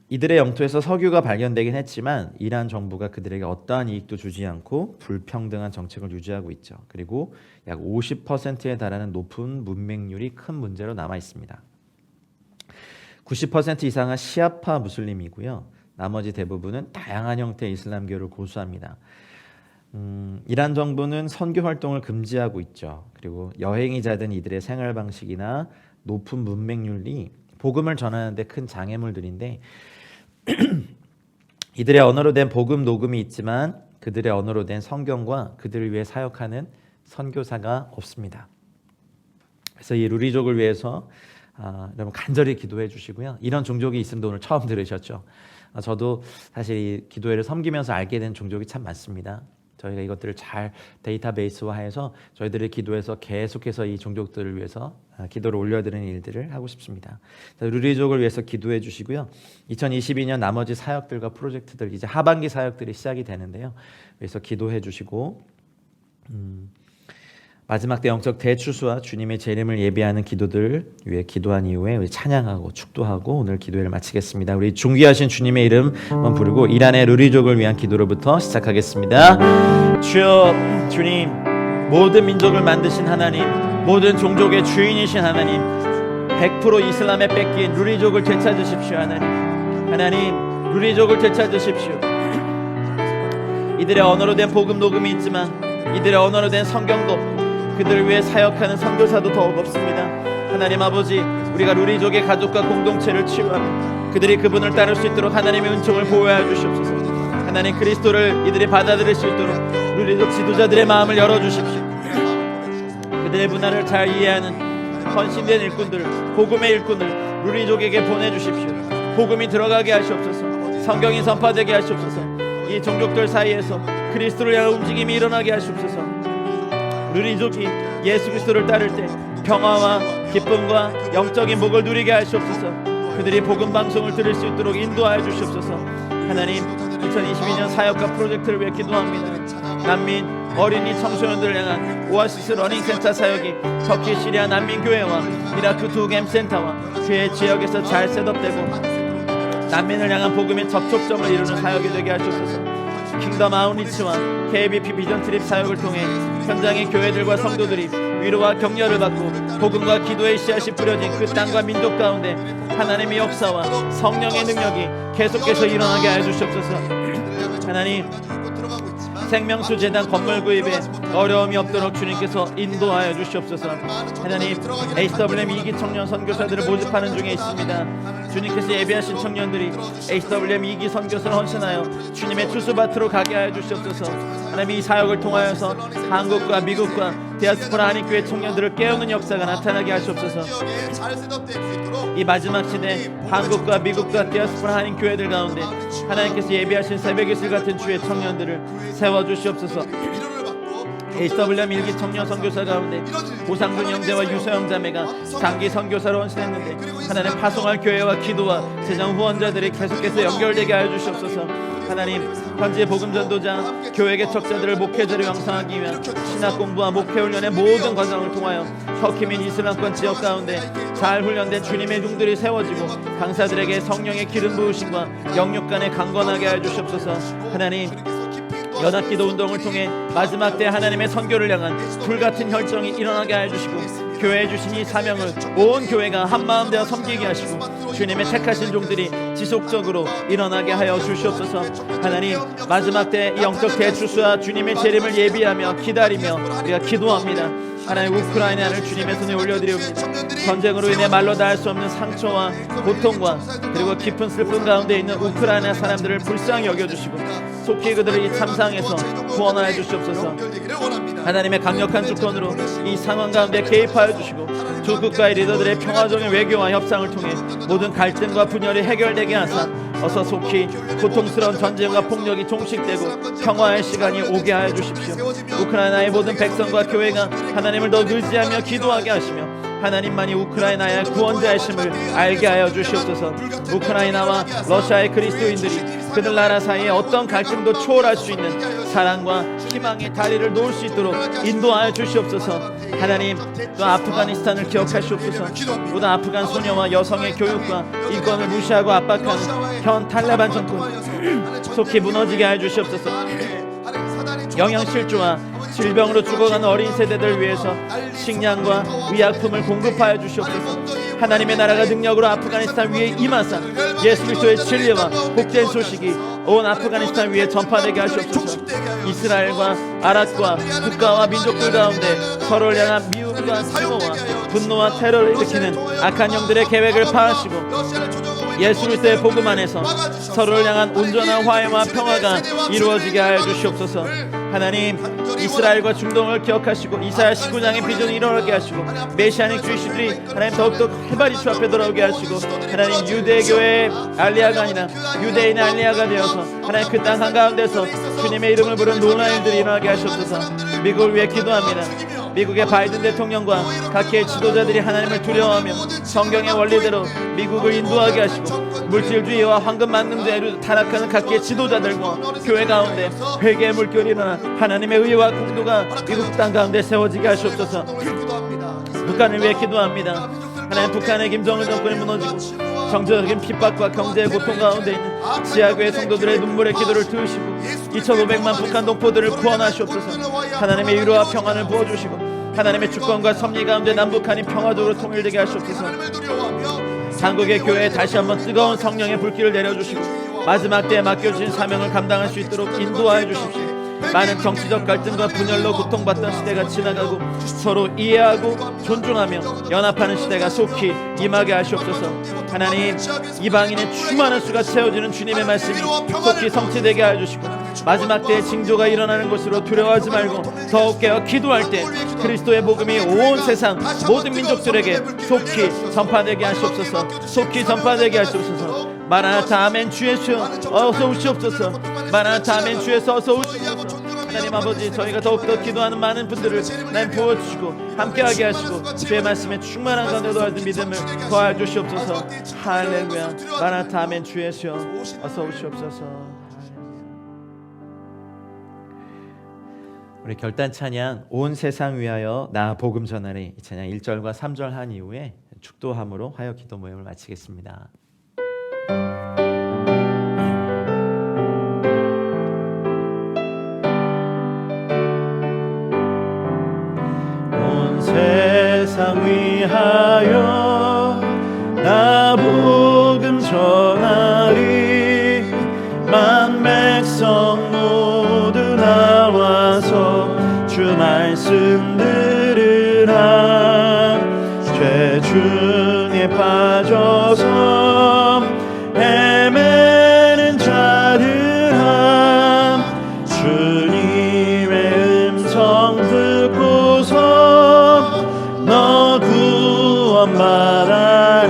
이들의 영토에서 석유가 발견되긴 했지만 이란 정부가 그들에게 어떠한 이익도 주지 않고 불평등한 정책을 유지하고 있죠. 그리고 약 50%에 달하는 높은 문맹률이 큰 문제로 남아 있습니다. 90% 이상은 시아파 무슬림이고요. 나머지 대부분은 다양한 형태의 이슬람교를 고수합니다. 이란 정부는 선교 활동을 금지하고 있죠. 그리고 여행이자든 이들의 생활 방식이나 높은 문맹률이 복음을 전하는 데 큰 장애물들인데 이들의 언어로 된 복음 녹음이 있지만 그들의 언어로 된 성경과 그들을 위해 사역하는 선교사가 없습니다. 그래서 이 루리족을 위해서 여러분 간절히 기도해 주시고요. 이런 종족이 있음도 오늘 처음 들으셨죠. 저도 사실 이 기도회를 섬기면서 알게 된 종족이 참 많습니다. 저희가 이것들을 잘 데이터베이스화해서 저희들의 기도에서 계속해서 이 종족들을 위해서 기도를 올려드리는 일들을 하고 싶습니다. 루리족을 위해서 기도해 주시고요. 2022년 나머지 사역들과 프로젝트들 이제 하반기 사역들이 시작이 되는데요. 그래서 기도해 주시고 마지막 때 영적 대추수와 주님의 재림을 예비하는 기도들 위해 기도한 이후에 우리 찬양하고 축도하고 오늘 기도회를 마치겠습니다. 우리 존귀하신 주님의 이름 한번 부르고 이란의 루리족을 위한 기도로부터 시작하겠습니다. 주여, 주님, 모든 민족을 만드신 하나님, 모든 종족의 주인이신 하나님, 100% 이슬람에 뺏긴 루리족을 되찾으십시오. 하나님, 루리족을 되찾으십시오. 이들의 언어로 된 복음 녹음이 있지만 이들의 언어로 된 성경도 없고 그들을 위해 사역하는 선교사도 더욱 없습니다. 하나님 아버지, 우리가 루리족의 가족과 공동체를 치유하며 그들이 그분을 따를 수 있도록 하나님의 은총을 보호하여 주시옵소서. 하나님, 그리스도를 이들이 받아들일 수 있도록 루리족 지도자들의 마음을 열어주십시오. 그들의 문화를 잘 이해하는 헌신된 일꾼들, 복음의 일꾼을 루리족에게 보내주십시오. 복음이 들어가게 하시옵소서. 성경이 선포되게 하시옵소서. 이 종족들 사이에서 그리스도를 향한 움직임이 일어나게 하시옵소서. 루리족이 예수 그리스도를 따를 때 평화와 기쁨과 영적인 복을 누리게 하시옵소서. 그들이 복음 방송을 들을 수 있도록 인도하여 주시옵소서. 하나님, 2022년 사역과 프로젝트를 위해 기도합니다. 난민, 어린이, 청소년들을 향한 오아시스 러닝센터 사역이 터키 시리아 난민교회와 이라크 두 캠센터와 교회 지역에서 잘 셋업되고 난민을 향한 복음의 접촉점을 이루는 사역이 되게 하시옵소서. 킹덤 아웃리치와 KBP 비전 트립 사역을 통해 현장의 교회들과 성도들이 위로와 격려를 받고 복음과 기도의 씨앗이 뿌려진 그 땅과 민족 가운데 하나님의 역사와 성령의 능력이 계속해서 일어나게 하여 주시옵소서. 하나님, 생명수 재단 건물 구입에 어려움이 없도록 주님께서 인도하여 주시옵소서. 하나님, HWM 2기 청년 선교사들을 모집하는 중에 있습니다. 주님께서 예비하신 청년들이 HWM 2기 선교사를 헌신하여 주님의 추수밭으로 가게 하여 주시옵소서. 하나님, 이 사역을 통하여서 한국과 미국과 디아스포라 한인교회 청년들을 깨우는 역사가 나타나게 하시옵소서. 이 마지막 시대 한국과 미국과 디아스포라 한인교회들 가운데 하나님께서 예비하신 새벽 이슬 같은 주의 청년들을 세워주시옵소서. HWM 1기 청년 선교사 가운데 고상준 형제와 유서영 자매가 장기 선교사로 헌신했는데 하나님, 파송할 교회와 기도와 재정 후원자들이 계속해서 연결되게 하여 주시옵소서. 하나님, 현재 복음 전도자, 교회 개척자들을 목회자로 양성하기 위한 신학 공부와 목회 훈련의 모든 과정을 통하여 터키 및 이슬람권 지역 가운데 잘 훈련된 주님의 종들이 세워지고 강사들에게 성령의 기름 부으심과 영육 간에 강건하게 하여 주시옵소서. 하나님, 연합기도 운동을 통해 마지막 때 하나님의 선교를 향한 불같은 혈정이 일어나게 하여 주시고 교회에 주신 이 사명을 온 교회가 한마음 되어 섬기게 하시고 주님의 택하신 종들이 지속적으로 일어나게 하여 주시옵소서. 하나님, 마지막 때 영적 대추수와 주님의 재림을 예비하며 기다리며 우리가 기도합니다. 하나님, 우크라이나를 주님의 손에 올려드리옵니다. 전쟁으로 인해 말로 다 할 수 없는 상처와 고통과 그리고 깊은 슬픔 가운데 있는 우크라이나 사람들을 불쌍히 여겨주시고 속히 그들을 이 참상에서 구원하여 주시옵소서. 하나님의 강력한 주권으로 이 상황 가운데 개입하여 주시고 두 국가의 리더들의 평화적인 외교와 협상을 통해 모든 갈등과 분열이 해결되게 하사 어서 속히 고통스러운 전쟁과 폭력이 종식되고 평화의 시간이 오게 하여 주십시오. 우크라이나의 모든 백성과 교회가 하나님을 더 의지하며 기도하게 하시며 하나님만이 우크라이나의 구원자이심을 알게 하여 주시옵소서. 우크라이나와 러시아의 그리스도인들이 그들 나라 사이에 어떤 갈등도 초월할 수 있는 사랑과 희망의 다리를 놓을 수 있도록 인도하여 주시옵소서. 하나님, 또 아프가니스탄을 기억하시옵소서. 또 아프간 소녀와 여성의 교육과 인권을 무시하고 압박하는 현 탈레반 정권 속히 무너지게 하여 주시옵소서. 영양실조와 질병으로 죽어가는 어린 세대들 위해서 식량과 의약품을 공급하여 주시옵소서. 하나님의 나라가 능력으로 아프가니스탄 위에 임하사 예수 그리스도의 진리와 복된 소식이 온 아프가니스탄 위에 전파되게 하시옵소서. 이스라엘과 아랍과 국가와 민족들 가운데 서로를 향한 미움과 증오와 분노와 테러를 일으키는 악한 영들의 계획을 파하시고 예수 그리스도의 복음 안에서 서로를 향한 온전한 화해와 평화가 이루어지게 하여 주시옵소서. 하나님, 이스라엘과 중동을 기억하시고 이사야 19장의 비전을 일어나게 하시고 메시아닉 주이시들이 하나님 더욱더 활발히 주 앞에 돌아오게 하시고 하나님 유대교회의 알리아가 아니라 유대인의 알리아가 되어서 하나님 그 땅 한가운데서 주님의 이름을 부르는 놀라운 일들이 일어나게 하시옵소서. 미국을 위해 기도합니다. 미국의 바이든 대통령과 각계의 지도자들이 하나님을 두려워하며 성경의 원리대로 미국을 인도하게 하시고 물질주의와 황금 만능주의로 타락하는 각계의 지도자들과 교회 가운데 회개의 물결이 일어나 하나님의 의와 공도가 미국 땅 가운데 세워지게 하시옵소서. 북한을 위해 기도합니다. 하나님, 북한의 김정은 정권이 무너지고 정치적인 핍박과 경제의 고통 가운데 있는 지하교회 성도들의 눈물의 기도를 들으시고 2,500만 북한 동포들을 구원하시옵소서. 하나님의 위로와 평안을 부어주시고 하나님의 주권과 섭리 가운데 남북한이 평화적으로 통일되게 하시옵소서. 한국의 교회에 다시 한번 뜨거운 성령의 불길을 내려주시고 마지막 때에 맡겨주신 사명을 감당할 수 있도록 인도하여 주십시오. 많은 정치적 갈등과 분열로 고통받던 시대가 지나가고 서로 이해하고 존중하며 연합하는 시대가 속히 임하게 하시옵소서. 하나님, 이방인의 충만한 수가 채워지는 주님의 말씀이 속히 성취되게 하여주시고 마지막 때에 징조가 일어나는 것으로 두려워하지 말고 더욱 깨어 기도할 때 그리스도의 복음이 온 세상 모든 민족들에게 속히 전파되게 하시옵소서. 속히 전파되게 하시옵소서. 마라나타 아멘. 주 예수 어서 오시옵소서. 마라나타 아멘. 주 예수 어서 오시옵소서. 하나님 아버지, 저희가 더욱더 기도하는 많은 분들을 하나님 부어주시고 함께하게 하시고 주의 말씀에 충만한 가운데 도와준 믿음을 더하여 주시옵소서. 할렐루야. 마라나타 아멘. 주 예수 어서 오시옵소서. 우리 결단 찬양 온 세상 위하여 나 복음 전하리, 이 찬양 1절과 3절 한 이후에 축도함으로 화요 기도 모임을 마치겠습니다. 온 세상 위하여 나 복음 전하리, 만 백성 모두 나와서 주 말씀 들으라. 죄 중에 빠져서 헤매는 자들아, 주님의 음성 듣고서 너 구원 받아라.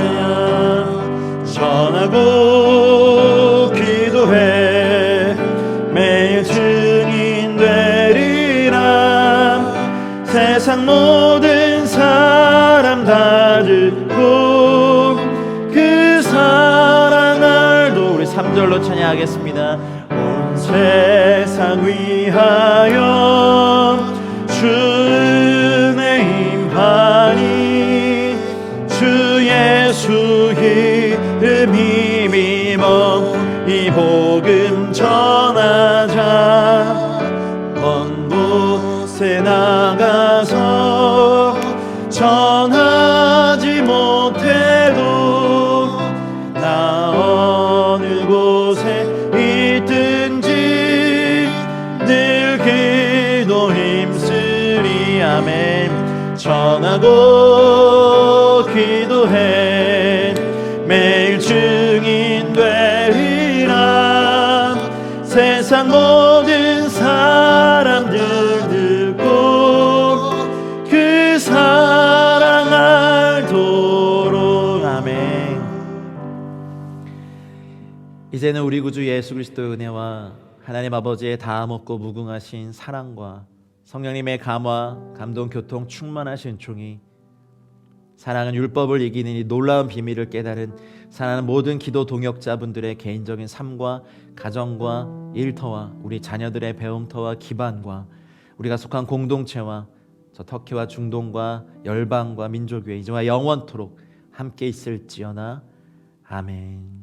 전하고 기도해 매일 증인 되리라. 세상 모든 사람 다 듣고 그 사랑 알도. 우리 3절로 찬양하겠습니다. 온 세상 위하여 주 은혜 임하니, 주 예수 이름 힘입어 이 복음 전하자. 먼 곳에 나가서 전하지 못해도 나 어느 곳에 있든지 늘 기도 힘쓰리. 아멘. 전하고 기도해 매일 증인 되리라. 세상 모든 사람들 듣고 그 사랑 알도록. 아멘. 이제는 우리 구주 예수 그리스도의 은혜와 하나님 아버지의 다함 없고 무궁하신 사랑과 성령님의 감화, 감동, 교통, 충만하신 종이 사랑은 율법을 이기는 이 놀라운 비밀을 깨달은 사랑하는 모든 기도 동역자분들의 개인적인 삶과 가정과 일터와 우리 자녀들의 배움터와 기반과 우리가 속한 공동체와 저 터키와 중동과 열방과 민족교회 이제와 영원토록 함께 있을지어다. 아멘.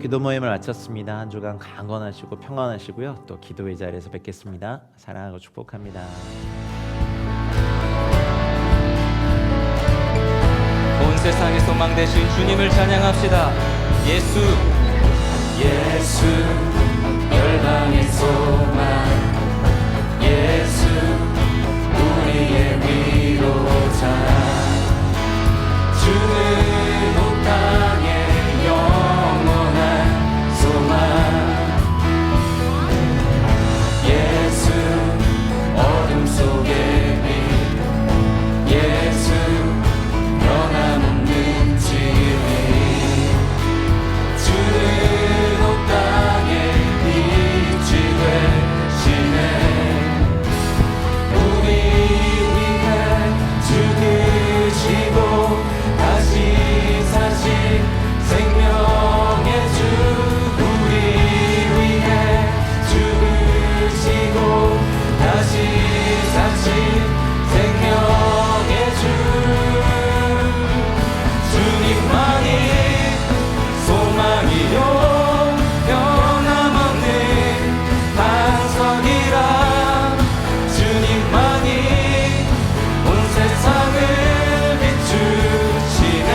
기도 모임을 마쳤습니다. 한 주간 강건하시고 평안하시고요. 또 기도의 자리에서 뵙겠습니다. 사랑하고 축복합니다. 온 세상의 소망 되신 주님을 찬양합시다. 예수 예수 열방의 소망 예수 우리의 위로자 주는 온 땅에 영원한 소망 예수 어둠 속의 빛 예수 변함없는 진리 주는 온 땅에 빛이 되시네 우리 위해 죽으시고 다시 사신 생명의 주 우리 위해 죽으시고 다시 사신 생명의 주 주님만이 소망이요 변함없는 반석이라 주님만이 온 세상을 비추시네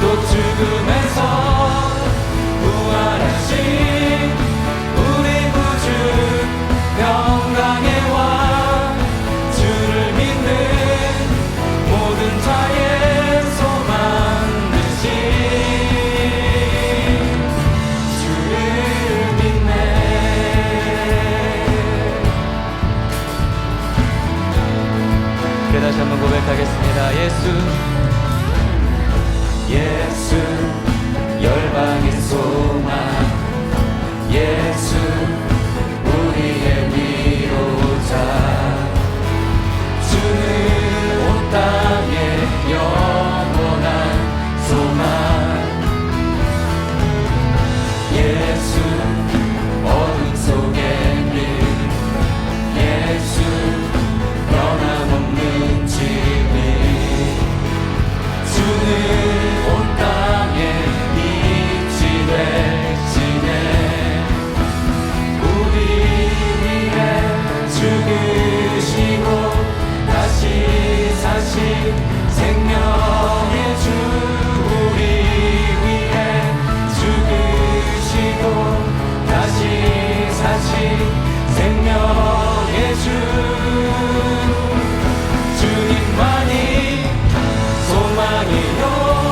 또 죽음에서 부활하신 우리 구주 평강의 왕 주를 믿는 모든 자의 소망 되신 주를 믿네 그래 다시 한번 고백하겠습니다. 예수 열방의 소망 예수 우리의 위로자 주는 온 땅에 영원한 소망 예수 어둠 속의 빛 예수 변함없는 진리 주는 온 땅에 빛이 되시네 우리 위해 죽으시고 다시 사신 생명의 주 우리 위해 죽으시고 다시 사신 생명의 주 주님만이 소망이요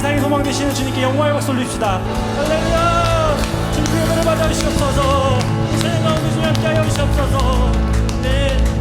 세상의 소망 되시는 주님께 영광의 박수 올립시다. 할렐루야. 주님 그 예배를 받아주시옵소서. 이 세상 가운데 주님 함께하여 주시옵소서. 네.